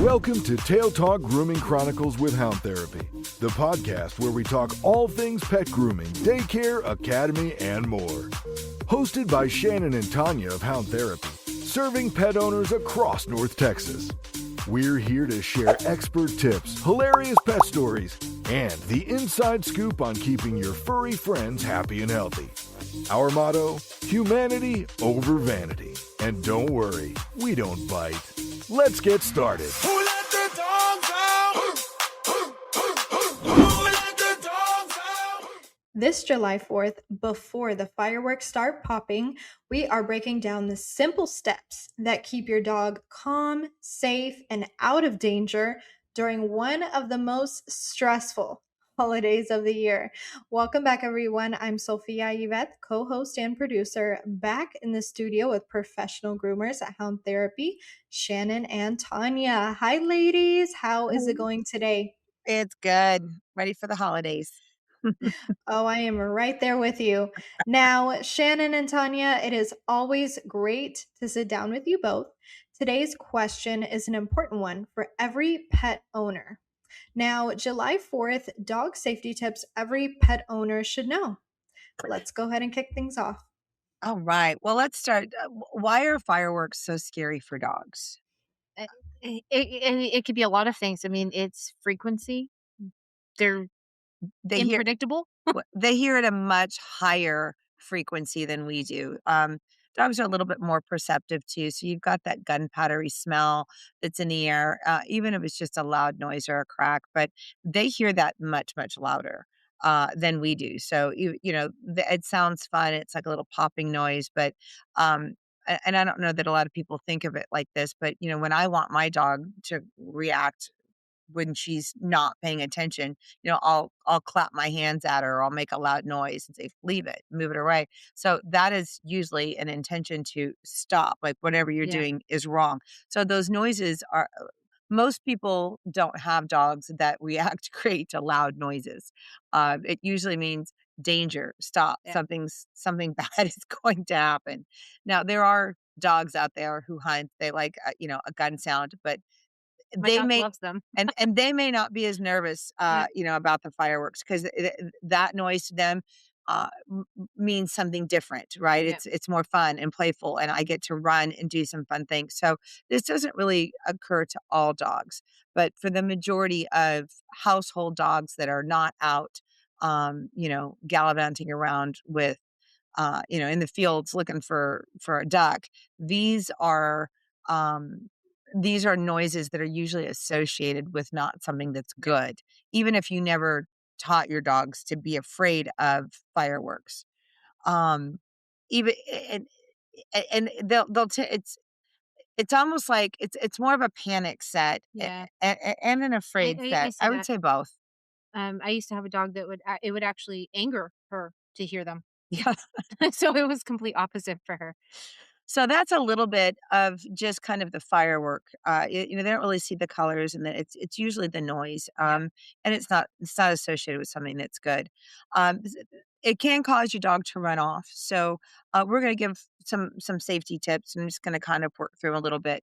Welcome to Tail Talk Grooming Chronicles with Hound Therapy, the podcast where we talk all things pet grooming, daycare, academy, and more. Hosted by Shannon and Tanya of Hound Therapy, serving pet owners across North Texas. We're here to share expert tips, hilarious pet stories, and the inside scoop on keeping your furry friends happy and healthy. Our motto, humanity over vanity. And don't worry, we don't bite. Let's get started. Who let the dogs out? Who let the dogs out? This July 4th, before the fireworks start popping, we are breaking down the simple steps that keep your dog calm, safe, and out of danger during one of the most stressful holidays of the year. Welcome back, everyone. I'm Sophia Yvette, co-host and producer, back in the studio with professional groomers at Hound Therapy, Shannon and Tanya. Hi, ladies. How is it going today? It's good. Ready for the holidays. Oh, I am right there with you. Now, Shannon and Tanya, it is always great to sit down with you both. Today's question is an important one for every pet owner. Now, July 4th, dog safety tips every pet owner should know. Let's go ahead and kick things off. All right. Well, let's start. Why are fireworks so scary for dogs? It could be a lot of things. I mean, it's frequency. They're They hear unpredictable. they hear at a much higher frequency than we do. Dogs are a little bit more perceptive too. So you've got that gunpowdery smell that's in the air, even if it's just a loud noise or a crack. But they hear that much, much louder than we do. So it sounds fun. It's like a little popping noise, but and I don't know that a lot of people think of it like this, but when I want my dog to react when she's not paying attention, I'll clap my hands at her or I'll make a loud noise and say, leave it, move it away. So that is usually an intention to stop, like whatever you're Yeah. doing is wrong. So those noises are, most people don't have dogs that react great to loud noises. It usually means danger, stop, Yeah. something bad is going to happen. Now there are dogs out there who hunt, they like, a gun sound, but My they dog may loves them. and they may not be as nervous, about the fireworks because that noise to them means something different, right? Yeah. It's more fun and playful, and I get to run and do some fun things. So this doesn't really occur to all dogs, but for the majority of household dogs that are not out, gallivanting around with, in the fields looking for a duck, these are. These are noises that are usually associated with not something that's good, even if you never taught your dogs to be afraid of fireworks. Um, even they'll it's almost like it's more of a panic set Yeah. and an afraid I set. see I would that. say both. I used to have a dog that it would actually anger her to hear them. Yeah. So it was complete opposite for her. So that's a little bit of just kind of the firework. They don't really see the colors, and then it's usually the noise. And it's not associated with something that's good. It can cause your dog to run off. So we're going to give some safety tips. And I'm just going to kind of work through a little bit.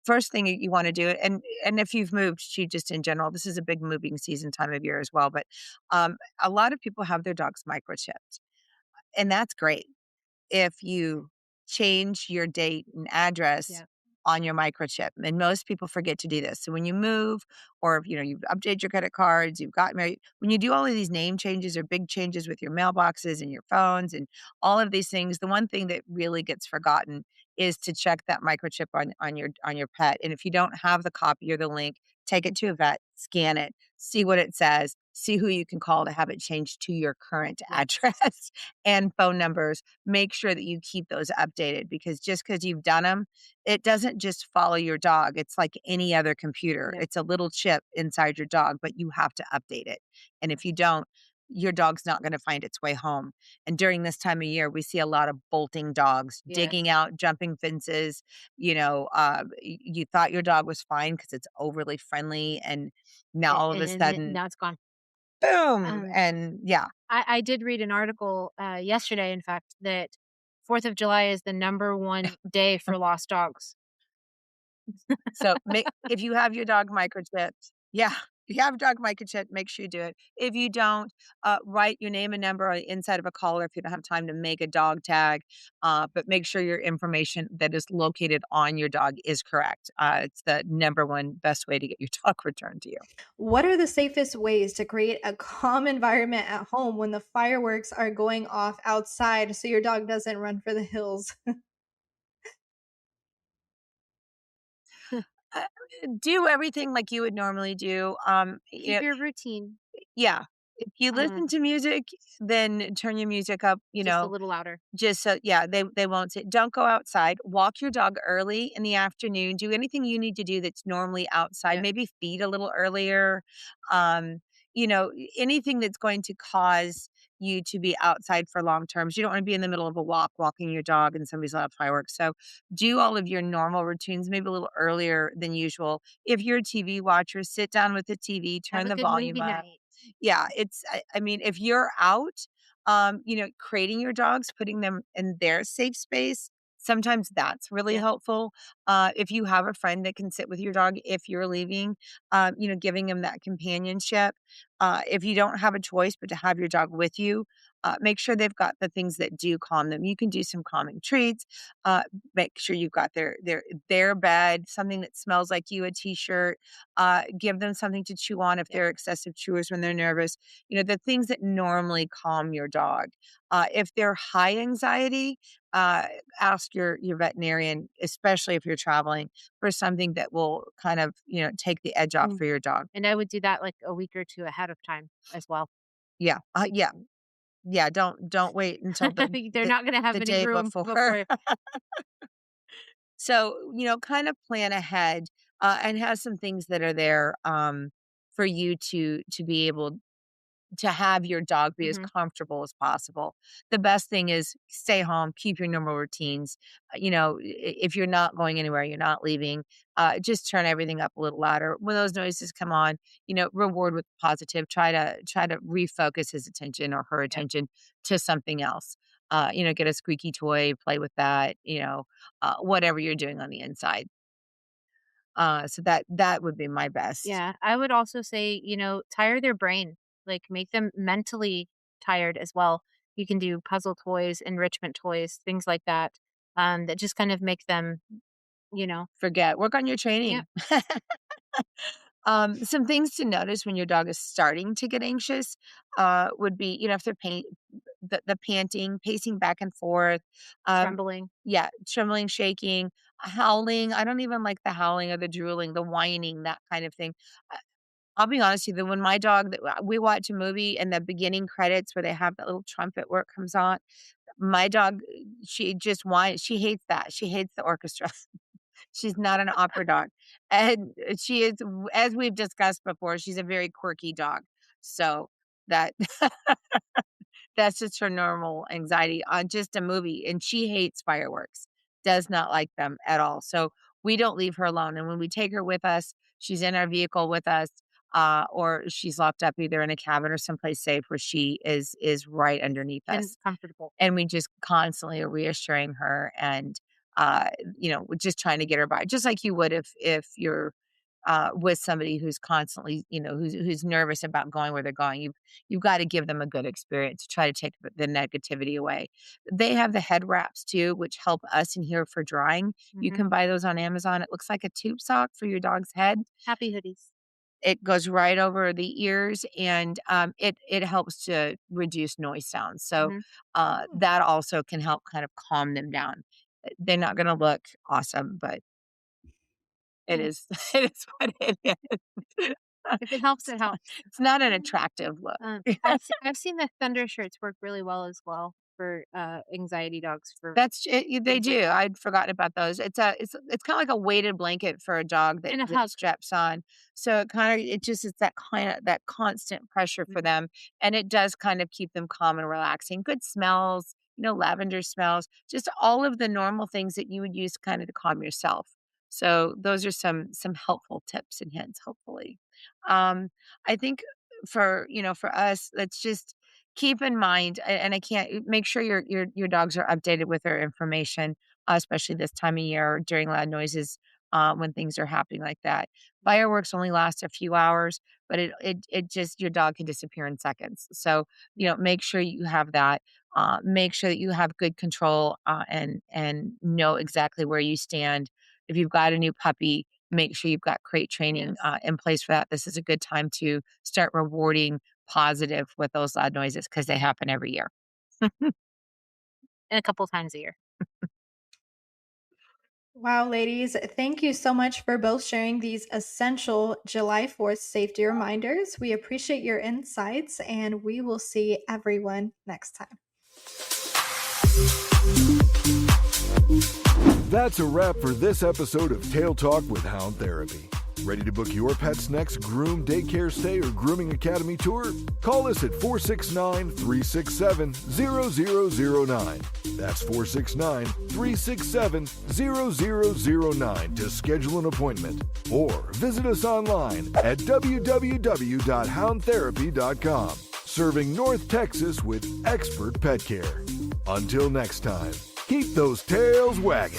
First thing you want to do, and if you've moved to just in general, this is a big moving season time of year as well. But a lot of people have their dogs microchipped, and that's great if you change your date and address Yeah. on your microchip. And most people forget to do this. So when you move or if you've updated your credit cards, you've got married, when you do all of these name changes or big changes with your mailboxes and your phones and all of these things, the one thing that really gets forgotten is to check that microchip on your pet. And if you don't have the copy or the link, take it to a vet, scan it, see what it says, see who you can call to have it changed to your current address and phone numbers. Make sure that you keep those updated because just because you've done them, it doesn't just follow your dog. It's like any other computer. Yeah. It's a little chip inside your dog, but you have to update it. And if you don't, your dog's not going to find its way home. And during this time of year, we see a lot of bolting dogs, Yeah. digging out, jumping fences. You thought your dog was fine because it's overly friendly. And now all of a And sudden, now it's gone. boom. Um, And yeah. I did read an article yesterday, in fact, that 4th of July is the number 1 day for lost dogs. So, if you have your dog microchipped, yeah, if you have a dog microchipped, make sure you do it. If you don't, write your name and number on the inside of a collar if you don't have time to make a dog tag, but make sure your information that is located on your dog is correct. It's the number one best way to get your dog returned to you. What are the safest ways to create a calm environment at home when the fireworks are going off outside so your dog doesn't run for the hills? Uh, do everything like you would normally do. Keep your routine Yeah. If you listen um, to music, then turn your music up, just a little louder. just so yeah, they won't sit. Don't go outside. Walk your dog early in the afternoon. Do anything you need to do that's normally outside. Yeah, Maybe feed a little earlier. Um, anything that's going to cause you to be outside for long terms. You don't want to be in the middle of a walk, walking your dog, and somebody's out fireworks. So do all of your normal routines, maybe a little earlier than usual. If you're a TV watcher, sit down with the TV, have turn a the good volume movie up. night. Yeah, I mean, if you're out, creating your dogs, putting them in their safe space, sometimes that's really Yeah, helpful. If you have a friend that can sit with your dog if you're leaving, giving them that companionship. If you don't have a choice but to have your dog with you, make sure they've got the things that do calm them. You can do some calming treats. Uh, Make sure you've got their bed, something that smells like you, a t-shirt. Give them something to chew on if yeah, they're excessive chewers when they're nervous. The things that normally calm your dog. If they're high anxiety, uh, ask your veterinarian, especially if you're traveling, for something that will kind of take the edge off mm, for your dog. and I would do that, like, a week or 2 ahead of time as well. Yeah, yeah, yeah. Don't wait until the They're the, not gonna have the any day room before. before. So, kind of plan ahead, and have some things that are there, for you to be able to have your dog be as Mhm, comfortable as possible. The best thing is stay home, keep your normal routines. If you're not going anywhere, you're not leaving, just turn everything up a little louder. When those noises come on, reward with positive. Try to refocus his attention or her yeah. attention to something else. Get a squeaky toy, play with that, whatever you're doing on the inside. So that would be my best. Yeah, I would also say, tire their brain, like make them mentally tired as well. You can do puzzle toys, enrichment toys, things like that, that just kind of make them, you know, Forget, work on your yeah, training. Some things to notice when your dog is starting to get anxious, would be, if they're the panting, pacing back and forth, um, trembling. yeah, trembling, shaking, howling. I don't even like the howling or the drooling, the whining, that kind of thing. Uh, I'll be honest with you, when my dog, we watch a movie and the beginning credits where they have that little trumpet where it comes on, my dog, she just whines. She hates that. She hates the orchestra. She's not an opera dog, and she is, as we've discussed before, she's a very quirky dog. So that that's just her normal anxiety on just a movie, and she hates fireworks, does not like them at all. So we don't leave her alone, and when we take her with us, she's in our vehicle with us, or she's locked up either in a cabin or someplace safe where she is right underneath And us. comfortable. And we just constantly are reassuring her and, we're just trying to get her by, just like you would if you're, with somebody who's constantly, who's nervous about going where they're going. You've got to give them a good experience to try to take the negativity away. They have the head wraps too, which help us in here for drying. You Mhm. can buy those on Amazon. It looks like a tube sock for your dog's head. Happy hoodies. It goes right over the ears, and, it helps to reduce noise sounds, so, Mhm. that also can help kind of calm them down. They're not gonna look awesome, but it Yeah, is it is what it is. if it helps, It's it not helps. it's not an attractive look. I've seen the thunder shirts work really well as well for, anxiety dogs for That's it, they things like do. that. I'd forgotten about those. It's kinda like a weighted blanket for a dog that And a that hug. straps on. So it just is that constant pressure for Mhm. them, and it does kind of keep them calm and relaxing. Good smells, lavender smells, just all of the normal things that you would use kinda to calm yourself. So those are some helpful tips and hints, hopefully. I think for us, let's just keep in mind, and I can't make sure your dogs are updated with their information, especially this time of year during loud noises, when things are happening like that. Fireworks only last a few hours, but it just your dog can disappear in seconds. So, make sure you have that. Make sure that you have good control, and know exactly where you stand. If you've got a new puppy, make sure you've got crate training Yes. in place for that. This is a good time to start rewarding positive with those loud noises because they happen every year. And a couple times a year. Wow, ladies, thank you so much for both sharing these essential July 4th safety reminders. We appreciate your insights, and we will see everyone next time. That's a wrap for this episode of Tail Talk with Hound Therapy. Ready to book your pet's next groom, daycare stay, or grooming academy tour? Call us at 469-367-0009. That's 469-367-0009 to schedule an appointment. Or visit us online at www.houndtherapy.com. Serving North Texas with expert pet care. Until next time, keep those tails wagging.